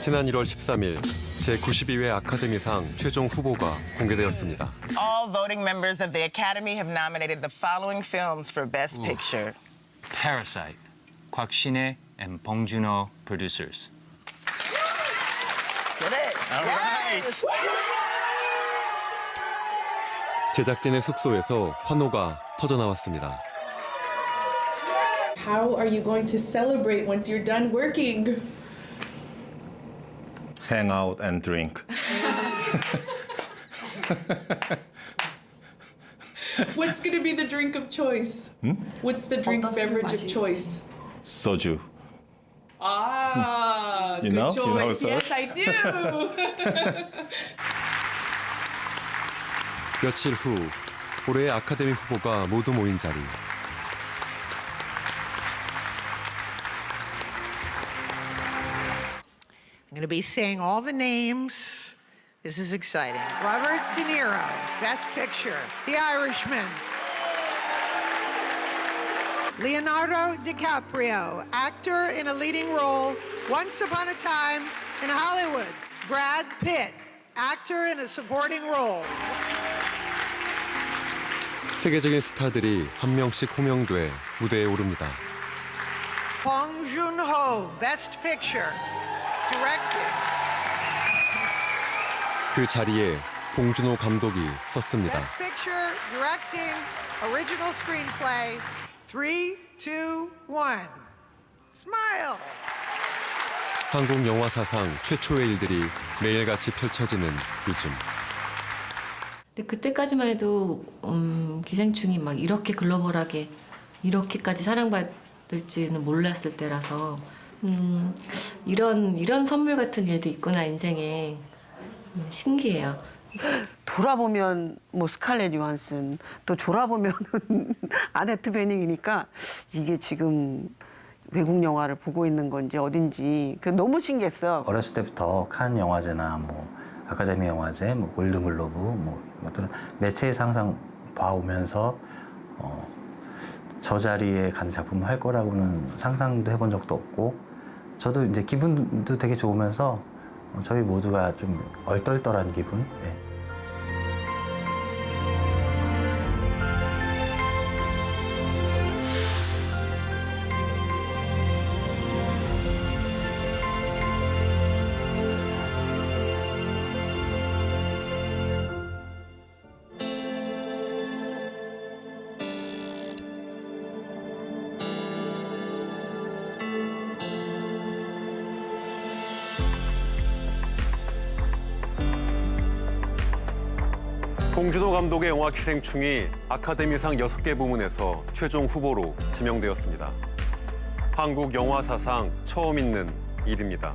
지난 1월 13일 제92회 아카데미상 최종 후보가 공개되었습니다. All voting members of the Academy have nominated the following films for Best Picture. Parasite, Kwak Shin-hye and Bong Joon-ho producers. Get it? All right. 제작진의 숙소에서 환호가 터져나왔습니다. How are you going to celebrate once you're done working? Hang out and drink. What's going to be the drink of choice? What's the drink beverage of choice? Soju. Ah, You good know? choice. You know, so- Yes, I do. 며칠 후 올해의 아카데미 후보가 모두 모인 자리. I'm going to be saying all the names. This is exciting. Robert De Niro, Best Picture. The Irishman. Leonardo DiCaprio, actor in a leading role, Once Upon a Time in Hollywood. Brad Pitt, actor in a supporting role. 세계적인 스타들이 한 명씩 호명돼 무대에 오릅니다. Bong Joon-ho, Best Picture. Directing. 그 자리에 봉준호 감독이 섰습니다. Best Picture, Directing, Original Screenplay. 3, 2, 1. Smile. 한국 영화 사상 최초의 일들이 매일같이 펼쳐지는 요즘. 근데 그때까지만 해도 기생충이 막 이렇게 글로벌하게 이렇게까지 사랑받을지는 몰랐을 때라서 이런 선물 같은 일도 있구나 인생에 신기해요. 돌아보면 뭐 스칼렛 요한슨 또 돌아보면은 아네트 베닝이니까 이게 지금 외국 영화를 보고 있는 건지 어딘지 너무 신기했어요. 어렸을 때부터 칸 영화제나 뭐 아카데미 영화제, 뭐 골든글로브, 뭐 어떤 매체에서 항상 봐오면서 저 자리에 간 작품을 할 거라고는 상상도 해본 적도 없고 저도 이제 기분도 되게 좋으면서 저희 모두가 좀 얼떨떨한 기분. 네. 봉준호 감독의 영화 기생충이 아카데미상 6개 부문에서 최종 후보로 지명되었습니다. 한국 영화 사상 처음 있는 일입니다.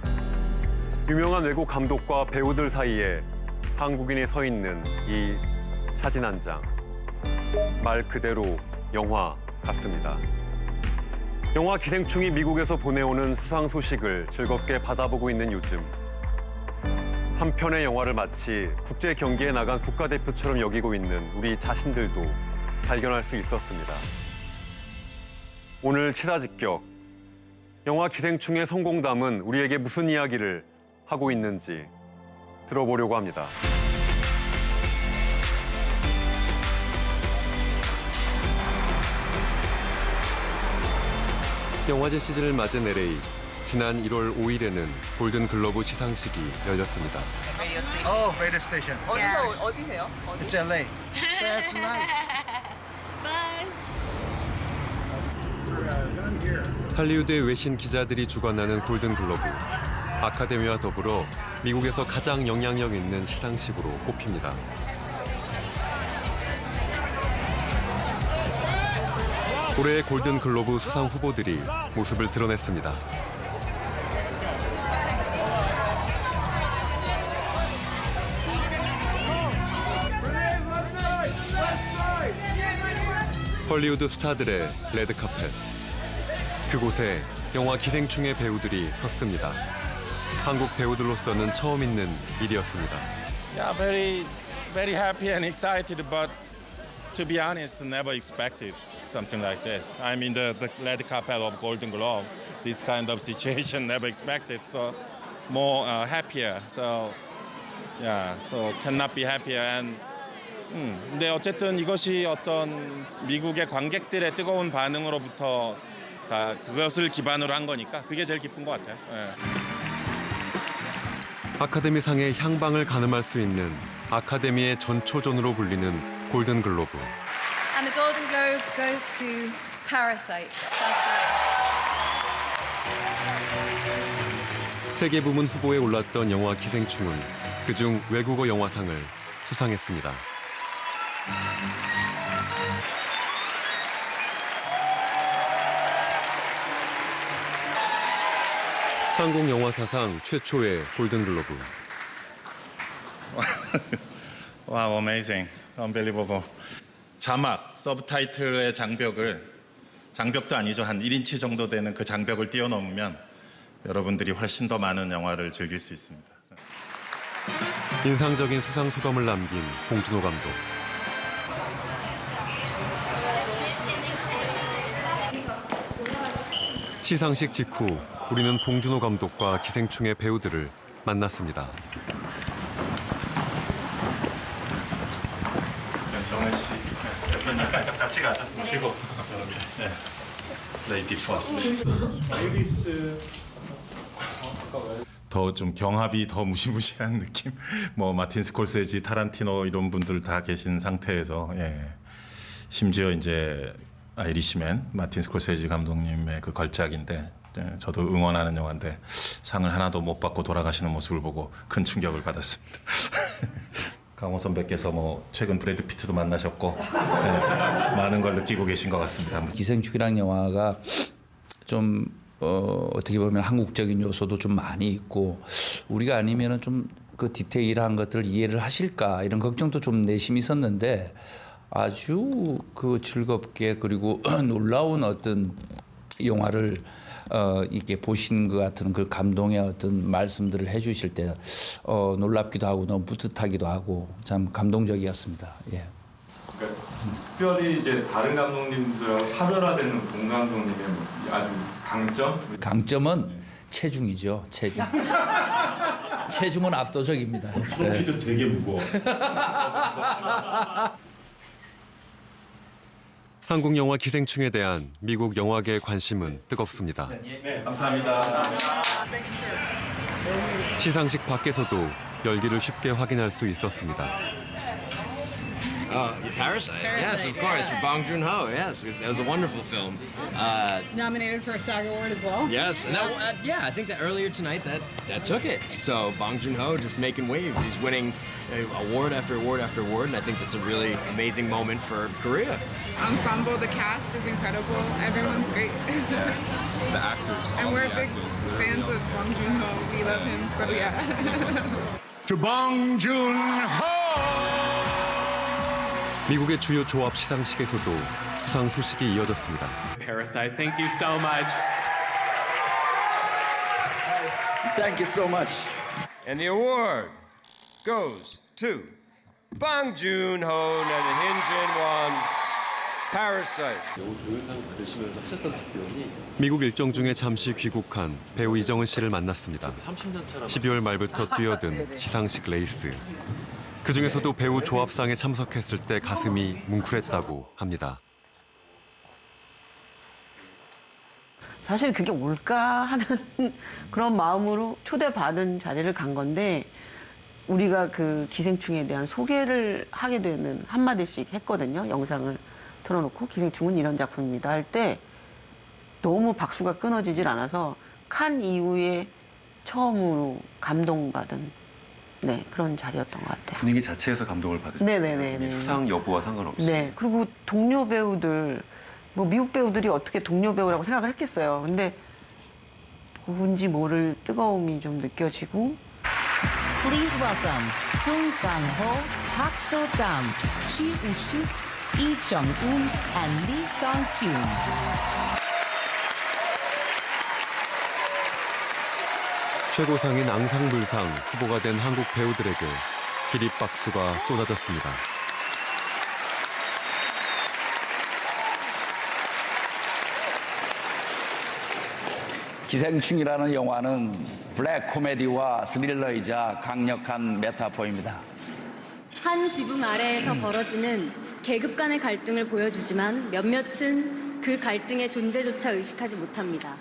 유명한 외국 감독과 배우들 사이에 한국인이 서 있는 이 사진 한 장. 말 그대로 영화 같습니다. 영화 기생충이 미국에서 보내오는 수상 소식을 즐겁게 받아보고 있는 요즘. 한 편의 영화를 마치 국제 경기에 나간 국가대표처럼 여기고 있는 우리 자신들도 발견할 수 있었습니다. 오늘 치사직격, 영화 기생충의 성공담은 우리에게 무슨 이야기를 하고 있는지 들어보려고 합니다. 영화제 시즌을 맞은 LA. 지난 1월 5일에는 골든글로브 시상식이 열렸습니다. Oh, radio station. 어디세요? It's LA. That's nice. 할리우드의 외신 기자들이 주관하는 골든글로브. 아카데미와 더불어 미국에서 가장 영향력 있는 시상식으로 꼽힙니다. 올해의 골든글로브 수상 후보들이 모습을 드러냈습니다. 헐리우드 스타들의 레드카펫. 그곳에 영화 기생충의 배우들이 섰습니다. 한국 배우들로서는 처음 있는 일이었습니다. Yeah, very happy and excited, but to be honest, never expected something like this. I'm in the red carpet of Golden Globe. This kind of situation never expected. So more happier. So yeah, so cannot be happier. And 근데 어쨌든 이것이 어떤 미국의 관객들의 뜨거운 반응으로부터 다 그것을 기반으로 한 거니까 그게 제일 기쁜 것 같아요. 예. 아카데미상의 향방을 가늠할 수 있는 아카데미의 전초전으로 불리는 골든글로브. And the Golden Globe goes to Parasite, South Korea. 세계 부문 후보에 올랐던 영화 기생충은 그중 외국어 영화상을 수상했습니다. 한국 영화 사상 최초의 골든글로브. Wow, amazing, unbelievable. 자막, 서브타이틀의 장벽도 아니죠. 한 1인치 정도 되는 그 장벽을 뛰어넘으면 여러분들이 훨씬 더 많은 영화를 즐길 수 있습니다. 인상적인 수상 소감을 남긴 봉준호 감독. 시상식 직후 우리는 봉준호 감독과 기생충의 배우들을 만났습니다. 정혜 씨, 대표님 같이 가자. 모시고. 네. 레이디 퍼스트. 더 좀 경합이 더 무시무시한 느낌. 뭐 마틴 스콜세지, 타란티노 이런 분들 다 계신 상태에서 심지어 이제 아이리시맨 마틴 스콜세지 감독님의 그 걸작인데 저도 응원하는 영화인데 상을 하나도 못 받고 돌아가시는 모습을 보고 큰 충격을 받았습니다. 강호 선배께서 뭐 최근 브래드 피트도 만나셨고 많은 걸 느끼고 계신 것 같습니다. 기생충이라는 영화가 좀 어떻게 보면 한국적인 요소도 좀 많이 있고 우리가 아니면은 좀 그 디테일한 것들을 이해를 하실까 이런 걱정도 좀 내심이 있었는데 아주 그 즐겁게 그리고 놀라운 어떤 영화를 이렇게 보신 것 같은 그 감동의 어떤 말씀들을 해주실 때 놀랍기도 하고 너무 뿌듯하기도 하고 참 감동적이었습니다. 예. 그러니까 특별히 이제 다른 감독님들하고 차별화되는 봉 감독님의 아주 강점? 강점은 체중이죠. 체중. 체중은 압도적입니다. 트로피도 되게 무거워. 한국 영화 기생충에 대한 미국 영화계의 관심은 뜨겁습니다. 네, 감사합니다. 시상식 밖에서도 열기를 쉽게 확인할 수 있었습니다. Parasite. Yes, of course, for Bong Joon-ho. Yes, that was a wonderful film. Nominated for a SAG award as well. Yes, and yeah, I think that earlier tonight that took it. So Bong Joon-ho just making waves. He's winning award after award after award, and I think that's a really amazing moment for Korea. Ensemble, the cast is incredible. Everyone's great. The actors, And we're big fans of Bong Joon-ho. We love him, so yeah. To Bong Joon-ho! 미국의 주요 조합 시상식에서도 수상 소식이 이어졌습니다. Parasite, thank you so much. Thank you so much. And the award goes to Bong Joon-ho and Hyun-Jin Won. Parasite. 미국 일정 중에 잠시 귀국한 배우 이정은 씨를 만났습니다. 12월 말부터 뛰어든 시상식 레이스. 그중에서도 배우 조합상에 참석했을 때 가슴이 뭉클했다고 합니다. 사실 그게 올까 하는 그런 마음으로 초대받은 자리를 간 건데 우리가 그 기생충에 대한 소개를 하게 되는 한마디씩 했거든요. 영상을 틀어놓고 기생충은 이런 작품입니다 할 때 너무 박수가 끊어지질 않아서 칸 이후에 처음으로 감동받은 그런 자리였던 것 같아요. 분위기 자체에서 감동을 받으셨죠. 네네네. 수상 여부와 상관없이. 네. 그리고 동료 배우들, 뭐 미국 배우들이 어떻게 동료 배우라고 생각을 했겠어요. 근데 뭔지 모를 뜨거움이 좀 느껴지고. Please welcome Sung Kang-ho, Park So-dam, Chi Woo-sik, Lee Jung-un, and Lee Sung-kyun. 최고상인 앙상블상 후보가 된 한국 배우들에게 기립박수가 쏟아졌습니다. 기생충이라는 영화는 블랙 코미디와 스릴러이자 강력한 메타포입니다. 한 지붕 아래에서 벌어지는 계급 간의 갈등을 보여주지만 몇몇은 그 갈등의 존재조차 의식하지 못합니다.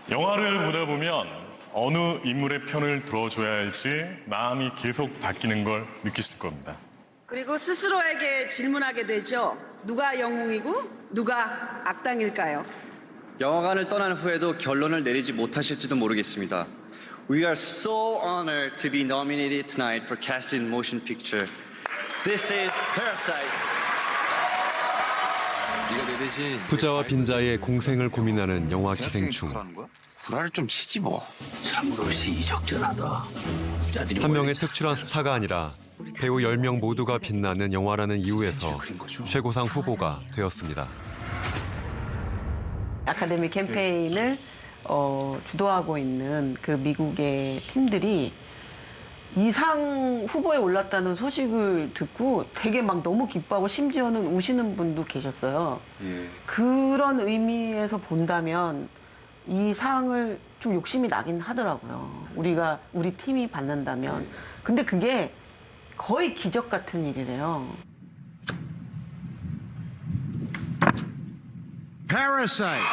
영화를 보다 보면 어느 인물의 편을 들어줘야 할지 마음이 계속 바뀌는 걸 느끼실 겁니다. 그리고 스스로에게 질문하게 되죠. 누가 영웅이고 누가 악당일까요? 영화관을 떠난 후에도 결론을 내리지 못하실지도 모르겠습니다. We are so honored to be nominated tonight for Cast in Motion Picture. This is Parasite. 부자와 빈자의 공생을 고민하는 영화 기생충. 구라를 좀 치지 뭐. 참으로 시의적절하다. 한 명의 특출한 스타가 아니라 배우 10명 모두가 빛나는 영화라는 이유에서 최고상 후보가 되었습니다. 아카데미 캠페인을 주도하고 있는 그 미국의 팀들이 이 상 후보에 올랐다는 소식을 듣고 되게 막 너무 기뻐하고 심지어는 우시는 분도 계셨어요. 그런 의미에서 본다면 이 상을 좀 욕심이 나긴 하더라고요. 우리 팀이 받는다면. 근데 그게 거의 기적 같은 일이래요. Parasite.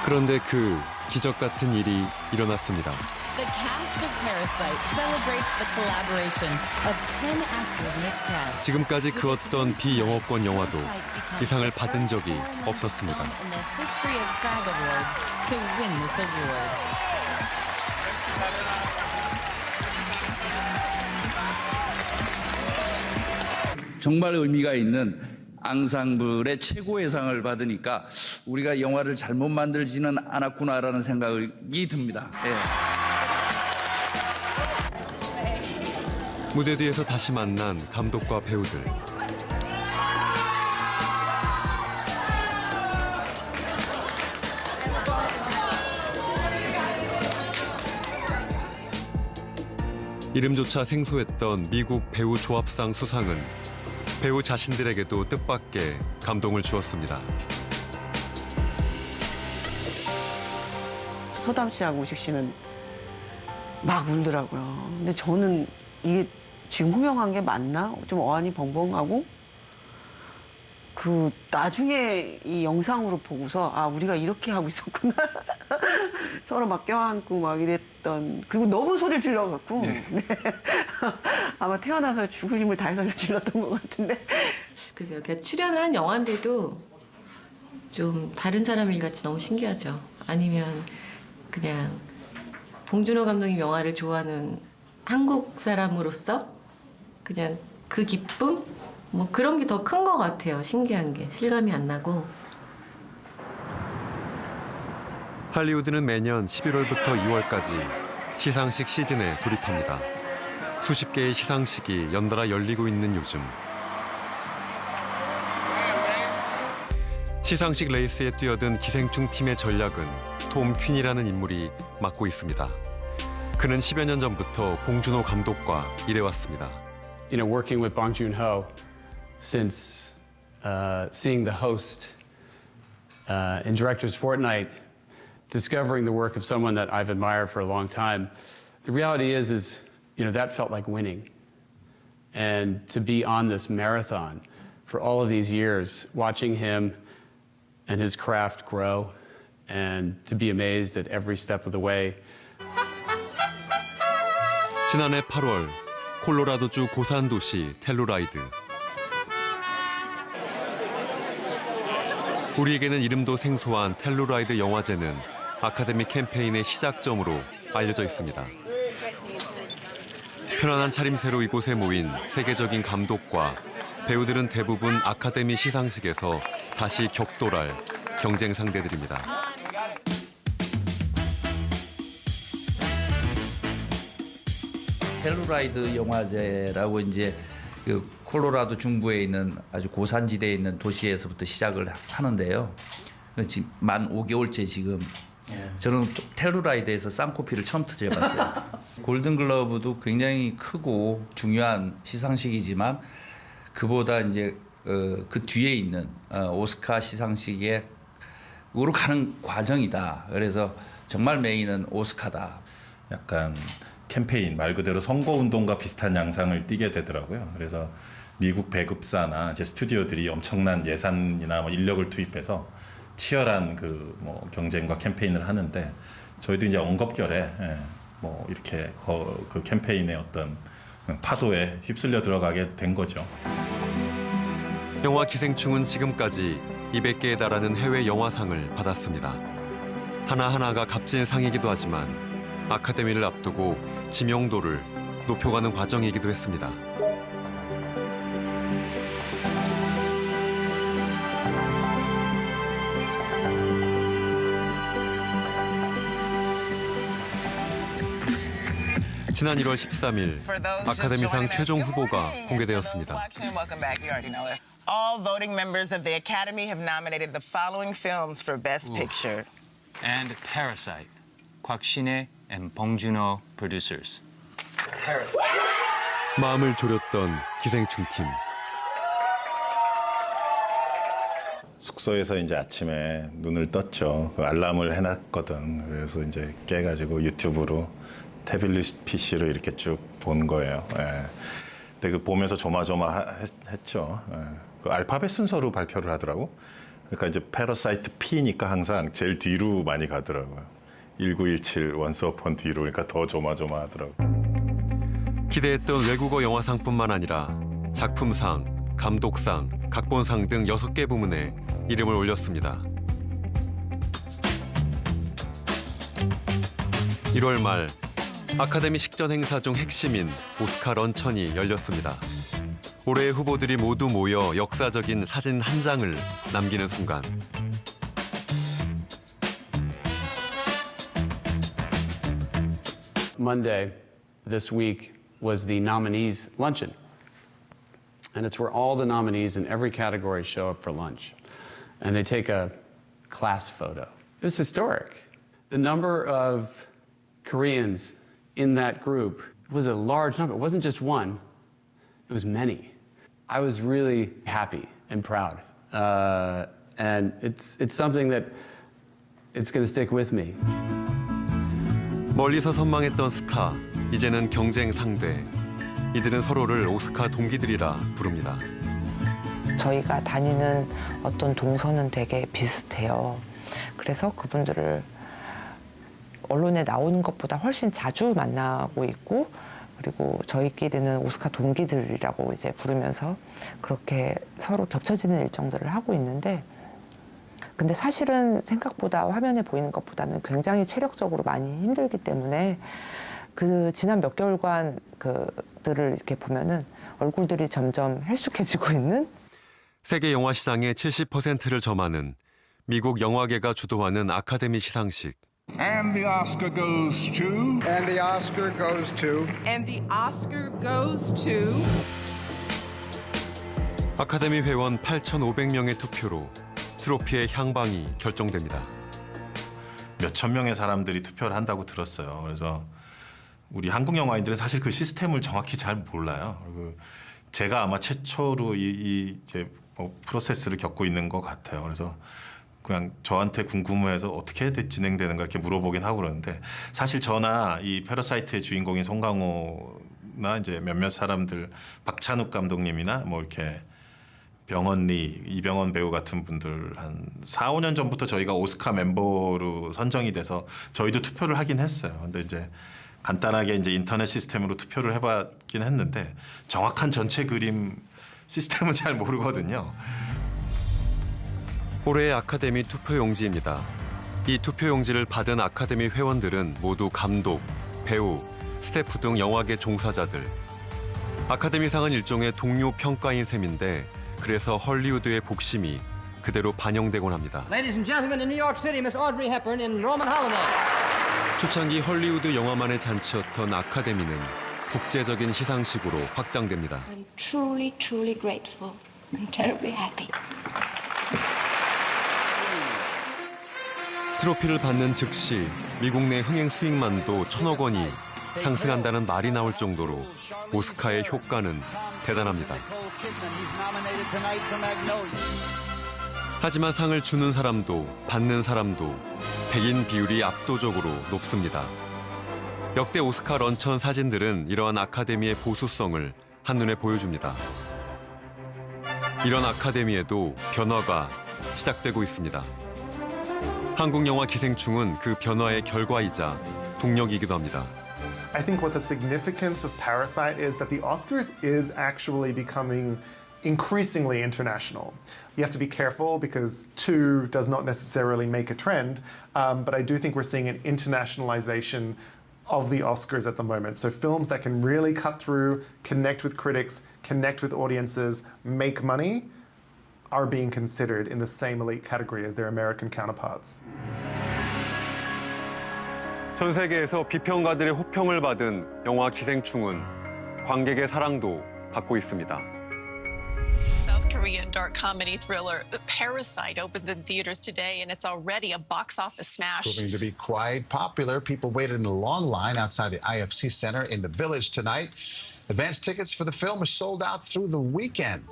그런데 그 기적 같은 일이 일어났습니다. The cast of Parasite celebrates the collaboration of 10 actors in its cast. 지금까지 그 어떤 비영어권 영화도 이 상을 받은 적이 없었습니다. In the history of SAG Awards to win this award. 정말 의미가 있는 앙상블의 최고의 상을 받으니까 우리가 영화를 잘못 만들지는 않았구나라는 생각이 듭니다. 무대 뒤에서 다시 만난 감독과 배우들. 이름조차 생소했던 미국 배우 조합상 수상은 배우 자신들에게도 뜻밖의 감동을 주었습니다. 소담 씨하고 우식 씨는 막 울더라고요. 근데 저는 이게 지금 호명한 게 맞나? 좀 어안이 벙벙하고 그 나중에 이 영상으로 보고서 아 우리가 이렇게 하고 있었구나. 서로 막 껴안고 막 이랬던 그리고 너무 소리를 질러갖고 네. 아마 태어나서 죽을 힘을 다해서 질렀던 것 같은데 그래서 이렇게 출연을 한 영화인데도 좀 다른 사람 일같이 너무 신기하죠. 아니면 그냥 봉준호 감독님 영화를 좋아하는 한국 사람으로서 그냥 그 기쁨? 뭐 그런 게 더 큰 것 같아요. 신기한 게 실감이 안 나고. 할리우드는 매년 11월부터 2월까지 시상식 시즌에 돌입합니다. 수십 개의 시상식이 연달아 열리고 있는 요즘. 시상식 레이스에 뛰어든 기생충 팀의 전략은 톰 퀸이라는 인물이 맡고 있습니다. 그는 10여 년 전부터 봉준호 감독과 일해왔습니다. You know, working with Bong Joon-ho since seeing the host in Director's Fortnight, discovering the work of someone that I've admired for a long time, the reality is, you know, that felt like winning. And to be on this marathon for all of these years, watching him and his craft grow, and to be amazed at every step of the way. 지난해 8월 콜로라도주 고산 도시 텔루라이드. 우리에게는 이름도 생소한 텔루라이드 영화제는 아카데미 캠페인의 시작점으로 알려져 있습니다. 편안한 차림새로 이곳에 모인 세계적인 감독과 배우들은 대부분 아카데미 시상식에서 다시 격돌할 경쟁 상대들입니다. 텔루라이드 영화제라고 이제 그 콜로라도 중부에 있는 아주 고산지대에 있는 도시에서부터 시작을 하는데요. 지금 만 5개월째 지금 저는 텔루라이드에서 쌍코피를 처음 터져봤어요. 골든글러브도 굉장히 크고 중요한 시상식이지만 그보다 이제 그 뒤에 있는 오스카 시상식의 가는 과정이다. 그래서 정말 메인은 오스카다. 약간 캠페인 말 그대로 선거운동과 비슷한 양상을 띠게 되더라고요. 그래서 미국 배급사나 이제 스튜디오들이 엄청난 예산이나 뭐 인력을 투입해서 치열한 그 뭐 경쟁과 캠페인을 하는데 저희도 이제 엉겁결에 뭐 이렇게 그 캠페인의 어떤 파도에 휩쓸려 들어가게 된 거죠. 영화 기생충은 지금까지 200개에 달하는 해외 영화상을 받았습니다. 하나하나가 값진 상이기도 하지만 아카데미를 앞두고 지명도를 높여가는 과정이기도 했습니다. 지난 1월 13일 아카데미상 최종 후보가 공개되었습니다. All voting members of the Academy have nominated the following films for Best Picture. And Parasite, 곽신혜 and 봉준호 producers. 마음을 졸였던 기생충팀. 숙소에서 이제 아침에 눈을 떴죠. 그 알람을 해놨거든. 그래서 이제 깨가지고 유튜브로 태블릿 PC로 이렇게 쭉 본 거예요. 예. 근데 그 보면서 조마조마했죠. 예. 그 알파벳 순서로 발표를 하더라고. 그러니까 이제 패러사이트 P니까 항상 제일 뒤로 많이 가더라고요. 1917 원스 어폰 뒤로. 그러니까 더 조마조마하더라고요. 기대했던 외국어 영화상뿐만 아니라 작품상, 감독상, 각본상 등 6개 부문에 이름을 올렸습니다. 1월 말 아카데미 식전 행사 중 핵심인 오스카 런천이 열렸습니다. 올해의 후보들이 모두 모여 역사적인 사진 한 장을 남기는 순간 Monday this week was the nominees luncheon. And it's where all the nominees in every category show up for lunch. And they take a class photo. It was historic. The number of Koreans in that group was a large number. It wasn't just one, it was many. I was really happy and proud. And it's something that it's going to stick with me. 멀리서 선망했던 스타, 이제는 경쟁 상대. 이들은 서로를 오스카 동기들이라 부릅니다. 저희가 다니는 어떤 동선은 되게 비슷해요. 그래서 그분들을 언론에 나오는 것보다 훨씬 자주 만나고 있고, 그리고 저희끼리는 오스카 동기들이라고 이제 부르면서 그렇게 서로 겹쳐지는 일정들을 하고 있는데, 근데 사실은 생각보다 화면에 보이는 것보다는 굉장히 체력적으로 많이 힘들기 때문에 그 지난 몇 개월간 그들을 이렇게 보면은 얼굴들이 점점 헬쑥해지고 있는. 세계 영화 시장의 70%를 점하는 미국 영화계가 주도하는 아카데미 시상식. And the Oscar goes to. And the Oscar goes to. And the Oscar goes to. 아카데미 회원 8,500명의 투표로 트로피의 향방이 결정됩니다. 몇천 명의 사람들이 투표를 한다고 들었어요. 그래서 우리 한국 영화인들은 사실 그 시스템을 정확히 잘 몰라요. 그리고 제가 아마 최초로 이 이제 뭐 프로세스를 겪고 있는 것 같아요. 그래서 그냥 저한테 궁금해서 어떻게 진행되는가 이렇게 물어보긴 하고 그러는데, 사실 저나 이 패러사이트의 주인공인 송강호나 이제 몇몇 사람들, 박찬욱 감독님이나 뭐 이렇게 병원리, 이병헌 배우 같은 분들 한 4, 5년 전부터 저희가 오스카 멤버로 선정이 돼서 저희도 투표를 하긴 했어요. 근데 이제 간단하게 이제 인터넷 시스템으로 투표를 해봤긴 했는데 정확한 전체 그림 시스템은 잘 모르거든요. 올해의 아카데미 투표용지입니다. 이 투표용지를 받은 아카데미 회원들은 모두 감독, 배우, 스태프 등 영화계 종사자들. 아카데미상은 일종의 동료 평가인 셈인데 그래서 헐리우드의 복심이 그대로 반영되곤 합니다. Ladies and gentlemen, in New York City, Miss Audrey Hepburn in Roman Holiday. 초창기 헐리우드 영화만의 잔치였던 아카데미는 국제적인 시상식으로 확장됩니다. I'm truly, truly grateful and terribly happy. 트로피를 받는 즉시 미국 내 흥행 수익만도 1,000억 원이 상승한다는 말이 나올 정도로 오스카의 효과는 대단합니다. 하지만 상을 주는 사람도 받는 사람도 백인 비율이 압도적으로 높습니다. 역대 오스카 런천 사진들은 이러한 아카데미의 보수성을 한눈에 보여줍니다. 이런 아카데미에도 변화가 시작되고 있습니다. 한국 영화 기생충은 그 변화의 결과이자 동력이기도 합니다. I think what the significance of Parasite is that the Oscars is actually becoming increasingly international. You have to be careful because two does not necessarily make a trend, but I do think we're seeing an internationalization of the Oscars at the moment. So films that can really cut through, connect with critics, connect with audiences, make money, are being considered in the same elite category as their American counterparts. 전 세계에서 비평가들의 호평을 받은 영화 기생충은 관객의 사랑도 받고 있습니다. South Korean dark comedy thriller Parasite opens in theaters today, and it's already a box office smash. Proving to be quite popular. People waited in a long line outside the IFC Center in the Village tonight. Advance tickets for the film are sold out through the weekend.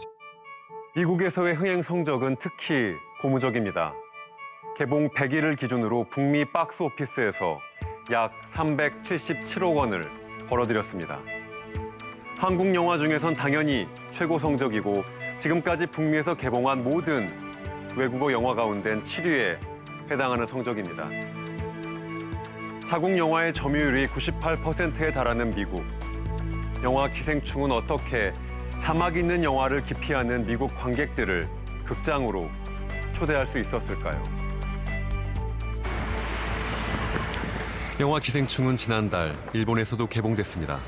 미국에서의 흥행 성적은 특히 고무적입니다. 개봉 100일을 기준으로 북미 박스 오피스에서 약 377억 원을 벌어들였습니다. 한국 영화 중에선 당연히 최고 성적이고 지금까지 북미에서 개봉한 모든 외국어 영화 가운데는 7위에 해당하는 성적입니다. 자국 영화의 점유율이 98%에 달하는 미국. 영화 기생충은 어떻게 자막 있는 영화를 기피하는 미국 관객들을 극장으로 초대할 수 있었을까요? 영화 기생충은 지난달 일본에서도 개봉됐습니다.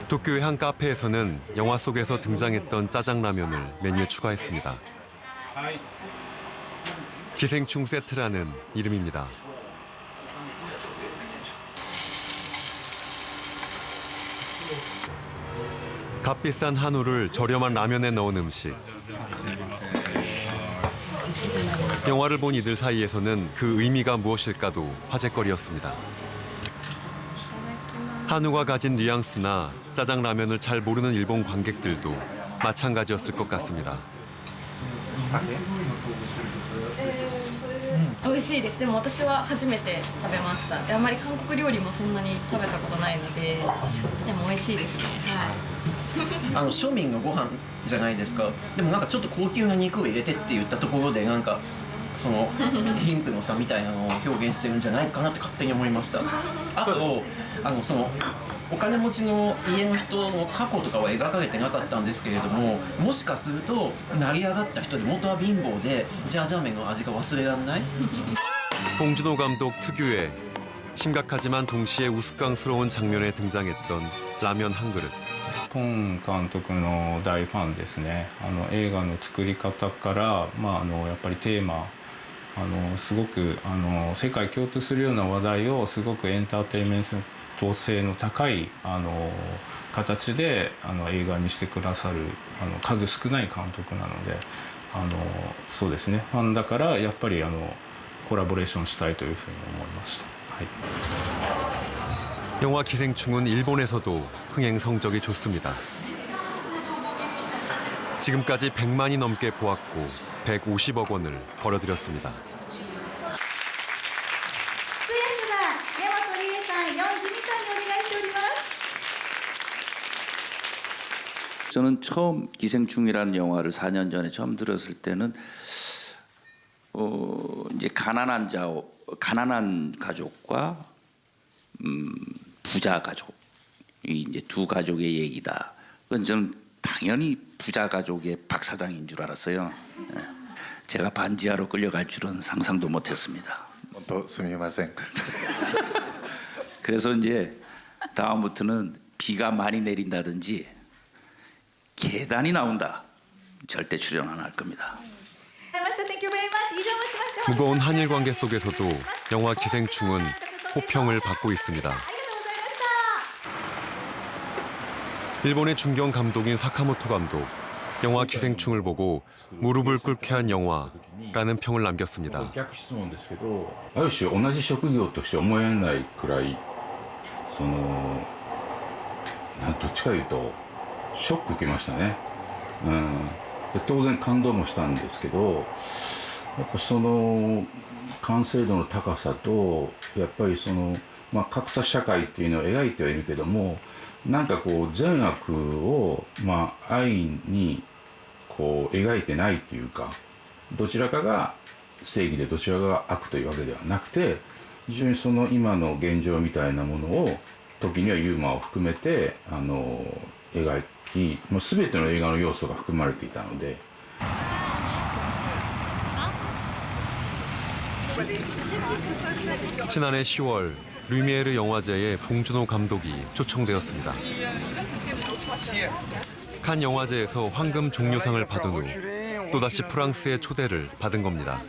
도쿄의 한 카페에서는 영화 속에서 등장했던 짜장라면을 메뉴에 추가했습니다. 기생충 세트라는 이름입니다. 값비싼 한우를 저렴한 라면에 넣은 음식. 영화를 본 이들 사이에서는 그 의미가 무엇일까도 화제거리였습니다. 한우가 가진 뉘앙스나 짜장라면을 잘 모르는 일본 관객들도 마찬가지였을 것 같습니다. 美味しいです。でも私は初めて食べました。あまり韓国料理もそんなに食べたことないので、でも美味しいですね。はい。庶民のご飯じゃないですか。でもなんかちょっと高級な肉を入れてって言ったところでなんかその貧富の差みたいなのを表現してるんじゃないかなって勝手に思いました。あとそのお金持ちの家の人の過去とかは描かれてなかったんですけれども、もしかすると成り上がった人で元は貧乏でジャージャー麺の味が忘れられない。 봉준호 감독 특유의 심각하지만 동시에 우스꽝스러운 장면에 등장했던 라면 한 그릇. ポン監督の大ファンですね。映画の作り方から、やっぱりテーマ、すごく世界共通するような話題をすごくエンターテインメント性の高い形で映画にしてくださる数少ない監督なので、そうですね。ファンだからやっぱりコラボレーションしたいというふうに思いました。はい。 영화 기생충은 일본에서도 흥행 성적이 좋습니다. 지금까지 100만이 넘게 보았고 150억 원을 벌어들였습니다. 저는 처음 기생충이라는 영화를 4년 전에 처음 들었을 때는 이제 가난한 가족과 부자 가족이 이제 두 가족의 얘기다. 그건 저는 당연히 부자 가족의 박 사장인 줄 알았어요. 제가 반지하로 끌려갈 줄은 상상도 못했습니다. 그래서 이제 다음부터는 비가 많이 내린다든지 계단이 나온다. 절대 출연 안 할 겁니다. 무거운 한일 관계 속에서도 영화 기생충은 호평을 받고 있습니다. 일본의 중견 감독인 사카모토 감독, 영화 기생충을 보고 무릎을 꿇게 한 영화라는 평을 남겼습니다. ある種同じ職業として思えないくらいどっちかいうとショック受けましたね。で当然感動もしたんですけど、やっぱその完成度の高さとやっぱりその、格差社会っていうのを描いてはいるけども、なんかこう善悪を愛にこう描いてないというか、どちらかが正義でどちらかが悪というわけではなくて、非常にその今の現状みたいなものを時にはユーモアを含めて描き、もう全ての映画の要素が含まれていたので。 지난해 10월 루미에르 영화제에 봉준호 감독이 초청되었습니다. 칸 영화제에서 황금 종려상을 받은 후 또다시 프랑스의 초대를 받은 겁니다.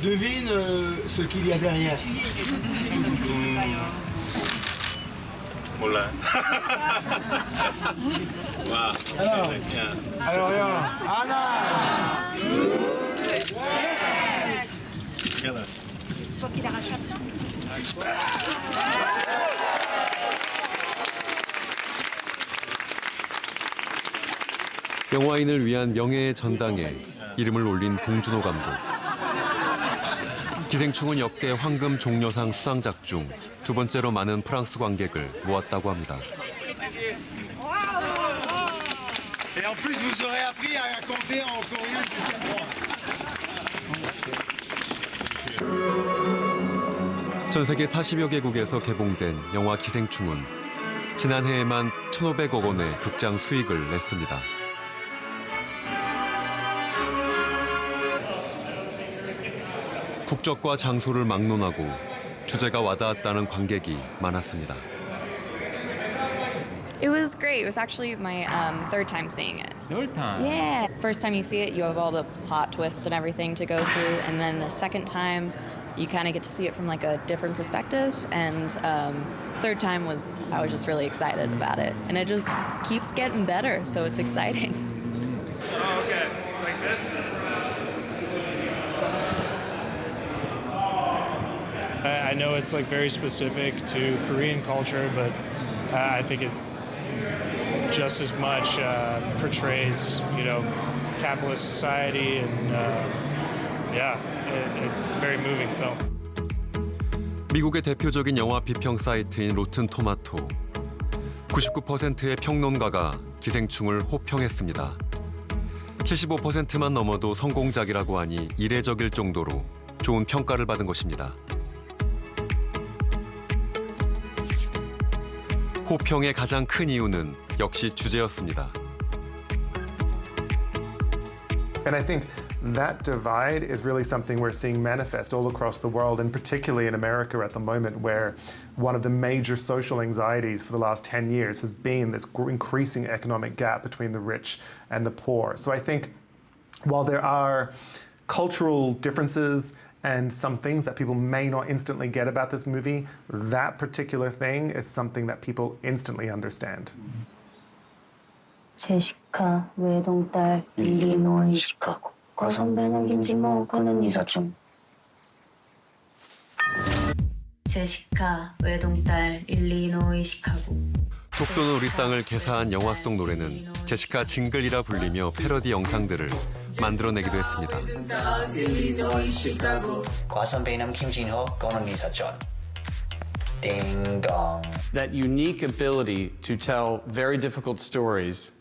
Devine ce qu'il y a derrière. 몰라요. 와. Alors, Anna. Faut qu'il arrache. 영화인을 위한 명예의 전당에 이름을 올린 봉준호 감독. 기생충은 역대 황금 종려상 수상작 중 두 번째로 많은 프랑스 관객을 모았다고 합니다. Et en plus, vous aurez appris à compter en coréen jusqu'à 3. 전 세계 40여 개국에서 개봉된 영화 기생충은 지난해에만 1,500억 원의 극장 수익을 냈습니다. 국적과 장소를 막론하고 주제가 와닿았다는 관객이 많았습니다. It was great. It was actually my third time seeing it. Third time? Yeah. First time you see it, you have all the plot twists and everything to go through, and then the second time, you kind of get to see it from like a different perspective. And third time I was just really excited about it, and it just keeps getting better, so it's exciting. Oh, okay, like this. I know it's like very specific to Korean culture, but I think it just as much portrays, capitalist society, and it's a very moving film. 미국의 대표적인 영화 비평 사이트인 로튼 토마토. 99%의 평론가가 기생충을 호평했습니다. 75%만 넘어도 성공작이라고 하니 이례적일 정도로 좋은 평가를 받은 것입니다. 호평의 가장 큰 이유는 역시 주제였습니다. And I think that divide is really something we're seeing manifest all across the world, and particularly in America at the moment, where one of the major social anxieties for the last 10 years has been this increasing economic gap between the rich and the poor. So I think while there are cultural differences and some things that people may not instantly get about this movie, that particular thing is something that people instantly understand. 제시카 외동딸 일리노이 시카고 과선배는 김치먹고는 이사촌 제시카 외동딸 일리노이 시카고 독도는 우리 땅을 개사한 영화 속 노래는 제시카 징글이라 불리며 패러디 영상들을 만들어내기도 했습니다. 과선배는 김진호 고는 이사촌 Ding dong. That unique ability to tell very difficult stories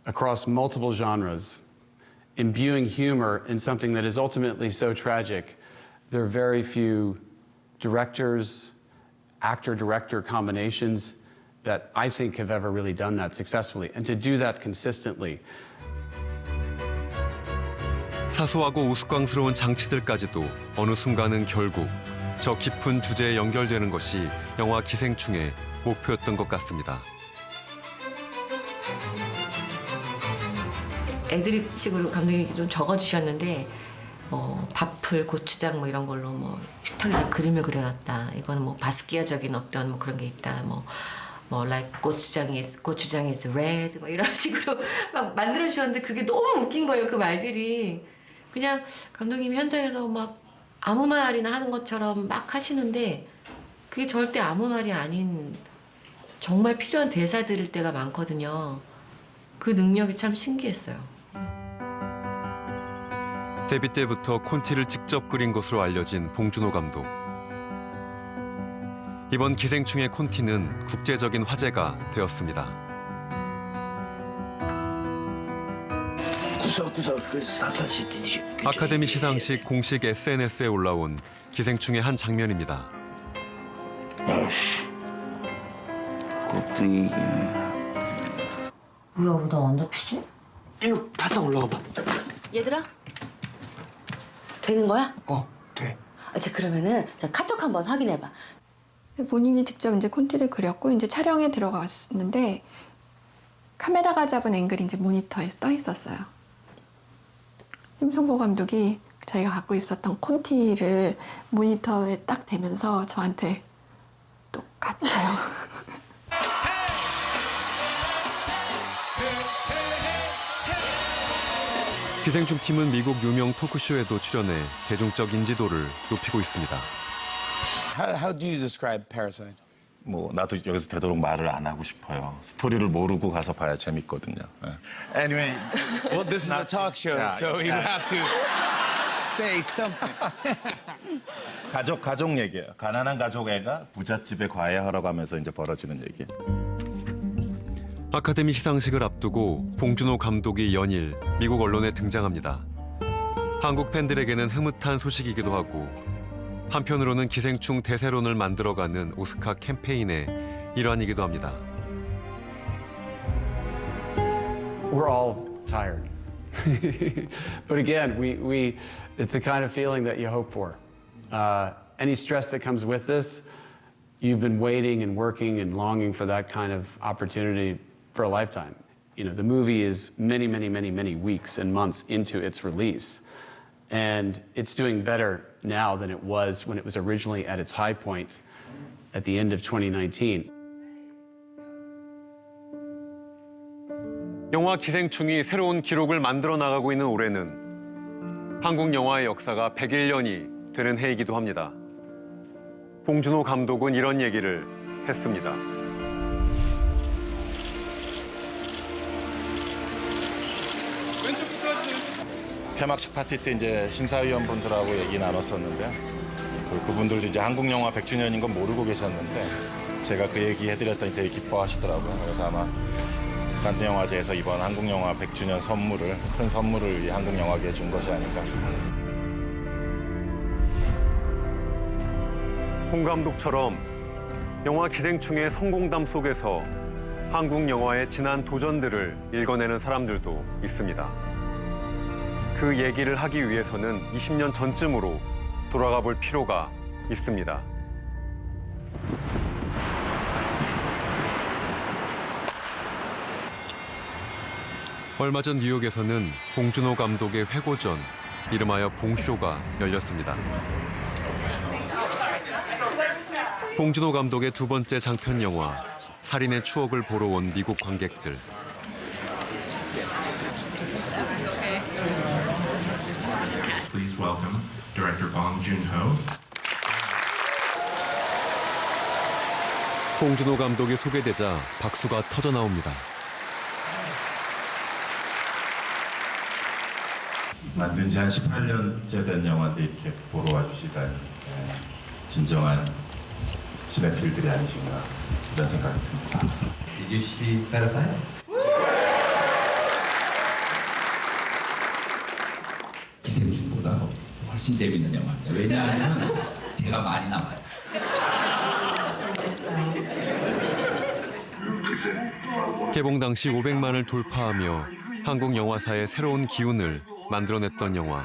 across multiple genres, imbuing humor in something that is ultimately so tragic. There are very few directors, actor-director combinations that I think have ever really done that successfully. And to do that consistently. 사소하고 우스꽝스러운 장치들까지도 어느 순간은 결국 저 깊은 주제에 연결되는 것이 영화 기생충의 목표였던 것 같습니다. 애드립식으로 감독님이 좀 적어주셨는데 뭐 밥풀, 고추장 뭐 이런 걸로 뭐 식탁에다 그림을 그려놨다. 이거는 뭐 바스키아적인 어떤 뭐 그런 게 있다. 뭐 like 고추장 is red 뭐 이런 식으로 막 만들어 주셨는데 그게 너무 웃긴 거예요. 그 말들이 그냥 감독님이 현장에서 막 아무 말이나 하는 것처럼 막 하시는데 그게 절대 아무 말이 아닌 정말 필요한 대사 들을 때가 많거든요. 그 능력이 참 신기했어요. 데뷔 때부터 콘티를 직접 그린 것으로 알려진 봉준호 감독. 이번 기생충의 콘티는 국제적인 화제가 되었습니다. 아카데미 시상식 공식 SNS에 올라온 기생충의 한 장면입니다. 껍데기. 뭐야, 왜 나 안 잡히지? 일로 바싹 올라가 봐. 얘들아, 되는 거야? 돼. 자, 그러면은 자, 카톡 한번 확인해봐. 본인이 직접 이제 콘티를 그렸고 이제 촬영에 들어갔는데 카메라가 잡은 앵글이 이제 모니터에 떠 있었어요. 심성보 감독이 자기가 갖고 있었던 콘티를 모니터에 딱 대면서 저한테 똑같아요. 기생충 팀은 미국 유명 토크쇼에도 출연해 대중적 인지도를 높이고 있습니다. How do you describe Parasite? 뭐 나도 여기서 되도록 말을 안 하고 싶어요. 스토리를 모르고 가서 봐야 재밌거든요. Anyway, Well, this is a talk show, so you have to say something. 가족 얘기예요. 가난한 가족 애가 부잣집에 과외하러 가면서 이제 벌어지는 얘기. 아카데미 시상식을 앞두고 봉준호 감독이 연일 미국 언론에 등장합니다. 한국 팬들에게는 흐뭇한 소식이기도 하고 한편으로는 기생충 대세론을 만들어가는 오스카 캠페인의 일환이기도 합니다. We're all tired. But again, it's the kind of feeling that you hope for. Any stress that comes with this, you've been waiting and working and longing for that kind of opportunity for a lifetime. You know, the movie is many, many, many, many weeks and months into its release. And it's doing better now than it was when it was originally at its high point at the end of 2019. 영화 기생충이 새로운 기록을 만들어 나가고 있는 올해는 한국 영화의 역사가 101년이 되는 해이기도 합니다. 봉준호 감독은 이런 얘기를 했습니다. 폐막식 파티 때 이제 심사위원분들하고 얘기 나눴었는데 그분들도 이제 한국 영화 100주년인 건 모르고 계셨는데 제가 그 얘기 해드렸더니 되게 기뻐하시더라고요. 그래서 아마 칸느 영화제에서 이번 한국 영화 100주년 큰 선물을 이 한국 영화계에 준 것이 아닌가. 홍 감독처럼 영화 기생충의 성공담 속에서 한국 영화의 지난 도전들을 읽어내는 사람들도 있습니다. 그 얘기를 하기 위해서는 20년 전쯤으로 돌아가 볼 필요가 있습니다. 얼마 전 뉴욕에서는 봉준호 감독의 회고전, 이름하여 봉쇼가 열렸습니다. 봉준호 감독의 두 번째 장편 영화, 살인의 추억을 보러 온 미국 관객들. Please welcome director Bong Joon-ho. 봉준호 감독이 소개되자 박수가 터져 나옵니다. 만든 지 한 18년째 된 영화인데 이렇게 보러 와주시다니 진정한 시네필들이 아니신가 이런 생각이 듭니다. Did you see Parasite? 기생충보다 훨씬 재밌는 영화입니다. 왜냐하면 제가 많이 나와요. 개봉 당시 500만을 돌파하며 한국 영화사의 새로운 기운을 만들어냈던 영화.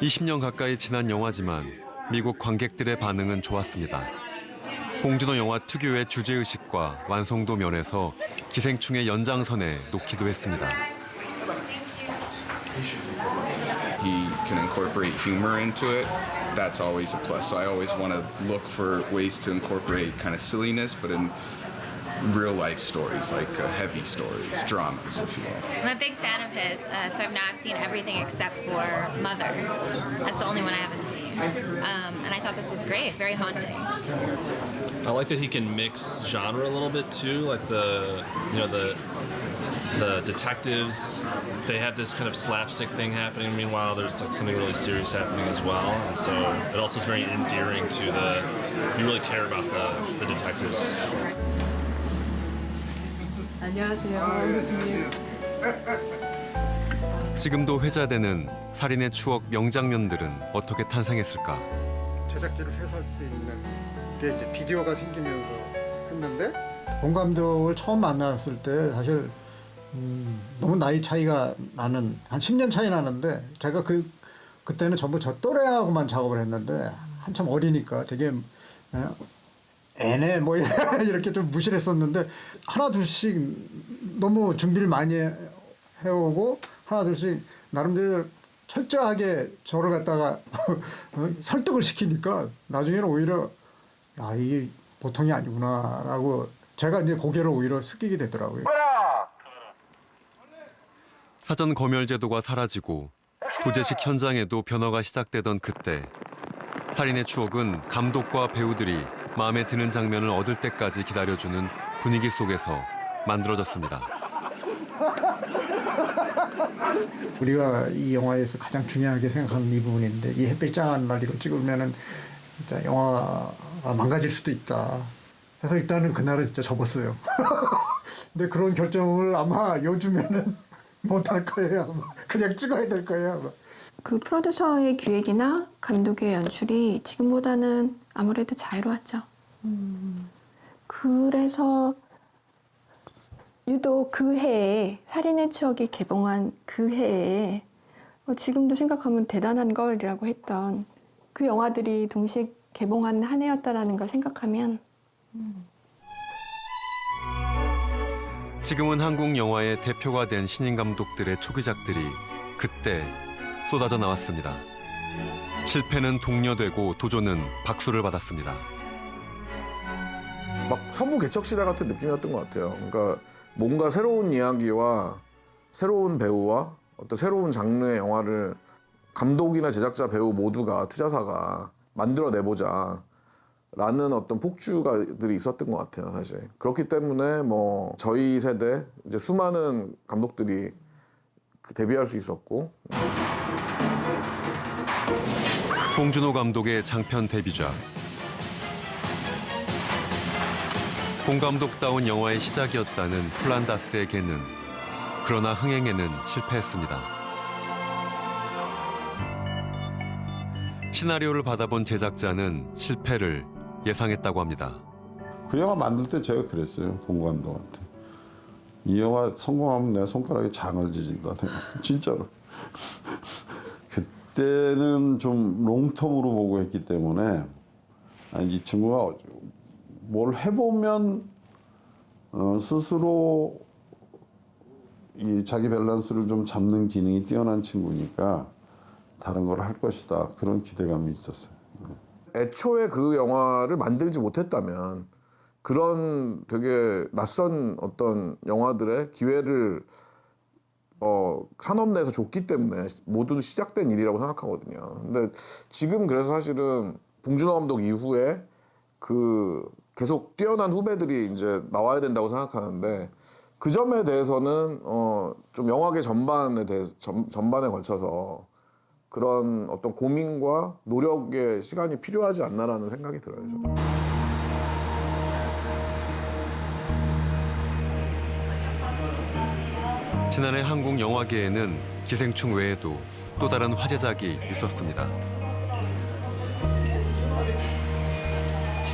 (20년) 가까이 지난 영화지만 미국 관객들의 반응은 좋았습니다. 봉준호 영화 특유의 주제의식과 완성도 면에서 기생충의 연장선에 놓기도 했습니다. He can incorporate humor into it. That's always a plus. So I always want to look for ways to incorporate kind of silliness, but in real life stories, like heavy stories, dramas, if you will. I'm a big fan of his, so now I've seen everything except for Mother. That's the only one I haven't seen. And I thought this was great, very haunting. I like that he can mix genre a little bit too, like the detectives, they have this kind of slapstick thing happening. Meanwhile, there's like something really serious happening as well, and so it also is very endearing to you really care about the detectives. 안녕하세요. 지금도 회자되는 살인의 추억 명장면들은 어떻게 탄생했을까? 제작진을 해소할 수 있는 게 이제 비디오가 생기면서 했는데 봉 감독을 처음 만났을 때 사실 너무 나이 차이가 나는 한 10년 차이 나는데 제가 그때는 전부 저 또래하고만 작업을 했는데 한참 어리니까 되게 애네 뭐 이렇게 좀 무시를 했었는데 하나 둘씩 너무 준비를 많이 해오고 하나 둘씩 나름대로 철저하게 저를 갖다가 설득을 시키니까 나중에는 오히려 아 이게 보통이 아니구나라고 제가 이제 고개를 오히려 숙이게 되더라고요. 사전 검열 제도가 사라지고 도제식 현장에도 변화가 시작되던 그때 살인의 추억은 감독과 배우들이 마음에 드는 장면을 얻을 때까지 기다려주는 분위기 속에서 만들어졌습니다. 우리가 이 영화에서 가장 중요하게 생각하는 이 부분인데 이 햇빛 짱한 날 이걸 찍으면은 진짜 영화가 망가질 수도 있다. 그래서 일단은 그날은 진짜 접었어요. 근데 그런 결정을 아마 요즘에는 못할 거예요. 아마. 그냥 찍어야 될 거예요. 아마. 그 프로듀서의 기획이나 감독의 연출이 지금보다는 아무래도 자유로웠죠. 그래서 유독 그 해에 살인의 추억이 개봉한 그 해에 지금도 생각하면 대단한 걸이라고 했던 그 영화들이 동시에 개봉한 한 해였다라는 걸 생각하면 지금은 한국 영화의 대표가 된 신인 감독들의 초기작들이 그때 쏟아져 나왔습니다. 실패는 독려되고 도전은 박수를 받았습니다. 막 서부 개척 시대 같은 느낌이었던 것 같아요. 그러니까 뭔가 새로운 이야기와 새로운 배우와 어떤 새로운 장르의 영화를 감독이나 제작자, 배우 모두가 투자사가 만들어내보자 라는 어떤 폭주가들이 있었던 것 같아요, 사실. 그렇기 때문에 뭐 저희 세대 이제 수많은 감독들이 데뷔할 수 있었고. 봉준호 감독의 장편 데뷔작. 봉 감독다운 영화의 시작이었다는 플란다스의 개는 그러나 흥행에는 실패했습니다. 시나리오를 받아본 제작자는 실패를 예상했다고 합니다. 그 영화 만들 때 제가 그랬어요, 봉 감독한테. 이 영화 성공하면 내가 손가락에 장을 지진다. 진짜로. 그때는 좀 롱텀으로 보고 했기 때문에 이 친구가 뭘 해보면 스스로 이 자기 밸런스를 좀 잡는 기능이 뛰어난 친구니까 다른 걸 할 것이다. 그런 기대감이 있었어요. 애초에 그 영화를 만들지 못했다면 그런 되게 낯선 어떤 영화들의 기회를 산업 내에서 줬기 때문에 모두 시작된 일이라고 생각하거든요. 근데 지금 그래서 사실은 봉준호 감독 이후에 그 계속 뛰어난 후배들이 이제 나와야 된다고 생각하는데 그 점에 대해서는 좀 영화계 전반에 걸쳐서 그런 어떤 고민과 노력의 시간이 필요하지 않나라는 생각이 들어요. 저는. 지난해 한국 영화계에는 기생충 외에도 또 다른 화제작이 있었습니다.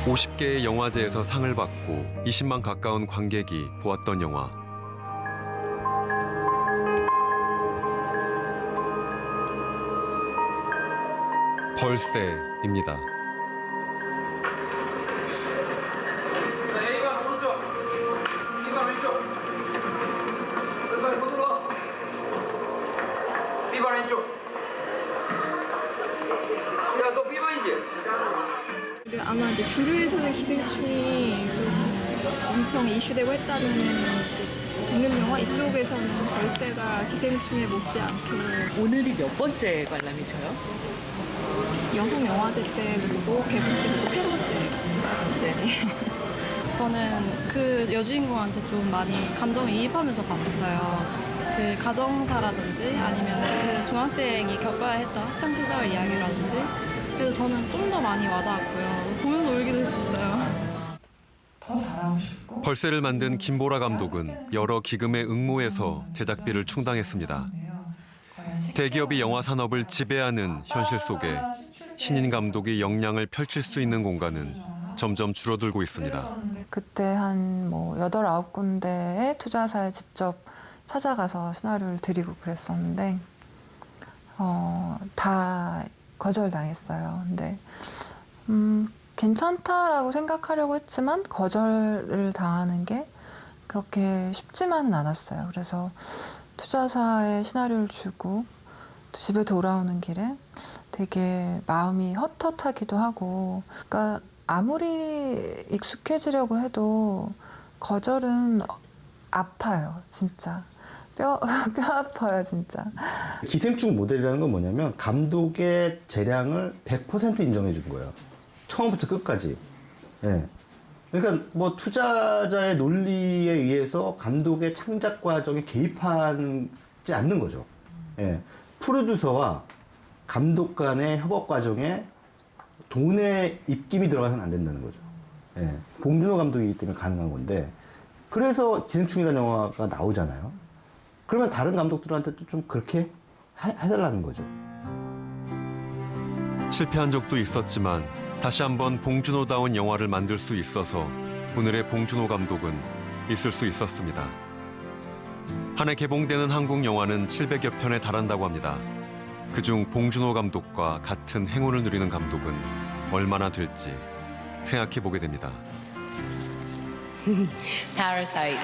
50개의 영화제에서 상을 받고 20만 가까운 관객이 보았던 영화. 벌새입니다. A반 오른쪽, B반 왼쪽. 왼발 손으로 와. B반 왼쪽. 야, 너 B반이지? 아마 이제 주류에서는 기생충이 좀 엄청 이슈되고 했다는 독립 영화 이쪽에서는 벌새가 기생충에 못지않게 오늘이 몇 번째 관람이셔요? 여성 영화제 때도 보고 개봉 때 보고 세 번째. 저는 그 여주인공한테 좀 많이 감정이입하면서 봤었어요. 그 가정사라든지 아니면 그 중학생이 겪어야 했던 학창 시절 이야기라든지 그래서 저는 좀 더 많이 와닿았고요. 보면서 울기도 했었어요. 더 잘하고 싶고. 벌새를 만든 김보라 감독은 여러 기금의 응모에서 제작비를 충당했습니다. 대기업이 영화 산업을 지배하는 현실 속에 신인 감독이 역량을 펼칠 수 있는 공간은 점점 줄어들고 있습니다. 그때 한 8, 9군데의 투자사에 직접 찾아가서 시나리오를 드리고 그랬었는데 다 거절당했어요. 근데 괜찮다라고 생각하려고 했지만 거절을 당하는 게 그렇게 쉽지만은 않았어요. 그래서 투자사에 시나리오를 주고 또 집에 돌아오는 길에 되게 마음이 헛헛하기도 하고, 그러니까 아무리 익숙해지려고 해도 거절은 아파요, 진짜. 뼈 아파요, 진짜. 기생충 모델이라는 건 뭐냐면 감독의 재량을 100% 인정해 준 거예요. 처음부터 끝까지. 예. 그러니까 뭐 투자자의 논리에 의해서 감독의 창작 과정에 개입하지 않는 거죠. 예. 프로듀서와 감독 간의 협업 과정에 돈의 입김이 들어가서는 안 된다는 거죠. 예. 봉준호 감독이기 때문에 가능한 건데, 그래서 기생충이라는 영화가 나오잖아요. 그러면 다른 감독들한테도 좀 그렇게 해달라는 거죠. 실패한 적도 있었지만 다시 한번 봉준호다운 영화를 만들 수 있어서 오늘의 봉준호 감독은 있을 수 있었습니다. 한 해 개봉되는 한국 영화는 700여 편에 달한다고 합니다. 그중 봉준호 감독과 같은 행운을 누리는 감독은 얼마나 될지 생각해 보게 됩니다. Parasite.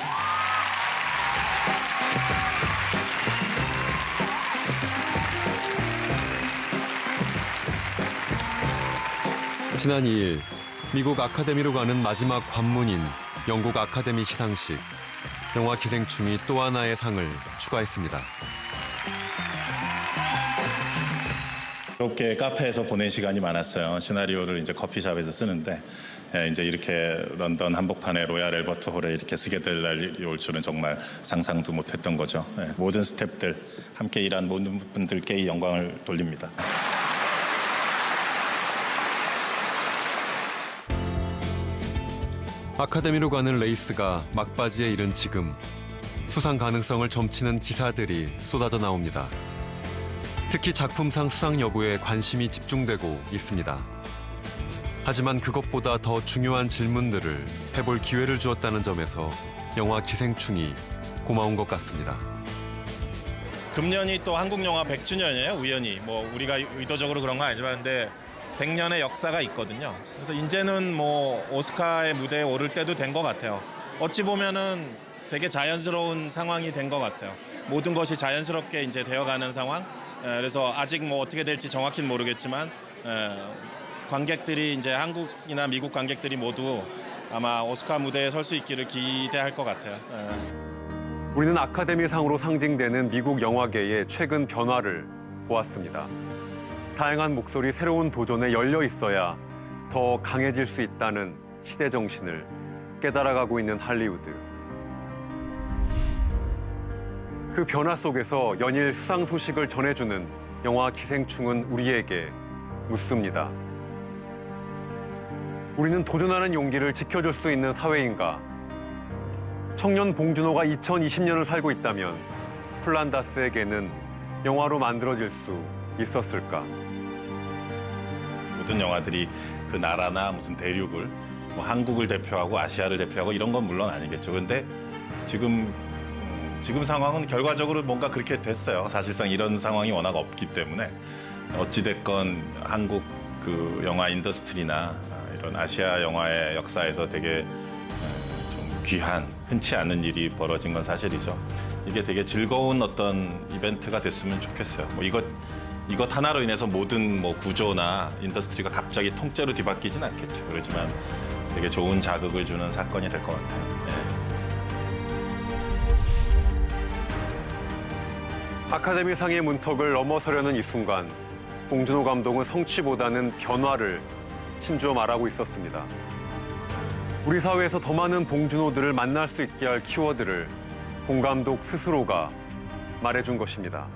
지난 2일 미국 아카데미로 가는 마지막 관문인 영국 아카데미 시상식. 영화 기생충이 또 하나의 상을 추가했습니다. 이렇게 카페에서 보낸 시간이 많았어요. 시나리오를 이제 커피숍에서 쓰는데 이제 이렇게 런던 한복판의 로얄 앨버트 홀에 이렇게 쓰게 될 날이 올 줄은 정말 상상도 못했던 거죠. 모든 스태프들, 함께 일한 모든 분들께 이 영광을 돌립니다. 아카데미로 가는 레이스가 막바지에 이른 지금 수상 가능성을 점치는 기사들이 쏟아져 나옵니다. 특히 작품상 수상 여부에 관심이 집중되고 있습니다. 하지만 그것보다 더 중요한 질문들을 해볼 기회를 주었다는 점에서 영화 기생충이 고마운 것 같습니다. 금년이 또 한국 영화 100주년이에요. 우연히 뭐 우리가 의도적으로 그런 건 아니지만 근데 100년의 역사가 있거든요. 그래서 이제는 뭐 오스카의 무대에 오를 때도 된 것 같아요. 어찌 보면은 되게 자연스러운 상황이 된 것 같아요. 모든 것이 자연스럽게 이제 되어가는 상황. 그래서 아직 뭐 어떻게 될지 정확히는 모르겠지만 관객들이 이제 한국이나 미국 관객들이 모두 아마 오스카 무대에 설 수 있기를 기대할 것 같아요. 우리는 아카데미상으로 상징되는 미국 영화계의 최근 변화를 보았습니다. 다양한 목소리, 새로운 도전에 열려 있어야 더 강해질 수 있다는 시대 정신을 깨달아가고 있는 할리우드. 그 변화 속에서 연일 수상 소식을 전해주는 영화 기생충은 우리에게 묻습니다. 우리는 도전하는 용기를 지켜줄 수 있는 사회인가? 청년 봉준호가 2020년을 살고 있다면 플란다스에게는 영화로 만들어질 수 있었을까? 모든 영화들이 그 나라나 무슨 대륙을 뭐 한국을 대표하고 아시아를 대표하고 이런 건 물론 아니겠죠. 그런데 지금 상황은 결과적으로 뭔가 그렇게 됐어요. 사실상 이런 상황이 워낙 없기 때문에 어찌됐건 한국 그 영화 인더스트리나 이런 아시아 영화의 역사에서 되게 좀 귀한, 흔치 않은 일이 벌어진 건 사실이죠. 이게 되게 즐거운 어떤 이벤트가 됐으면 좋겠어요. 뭐 이것 하나로 인해서 모든 뭐 구조나 인더스트리가 갑자기 통째로 뒤바뀌진 않겠죠. 그렇지만 되게 좋은 자극을 주는 사건이 될 것 같아요. 아카데미상의 문턱을 넘어서려는 이 순간 봉준호 감독은 성취보다는 변화를 심주어 말하고 있었습니다. 우리 사회에서 더 많은 봉준호들을 만날 수 있게 할 키워드를 봉 감독 스스로가 말해준 것입니다.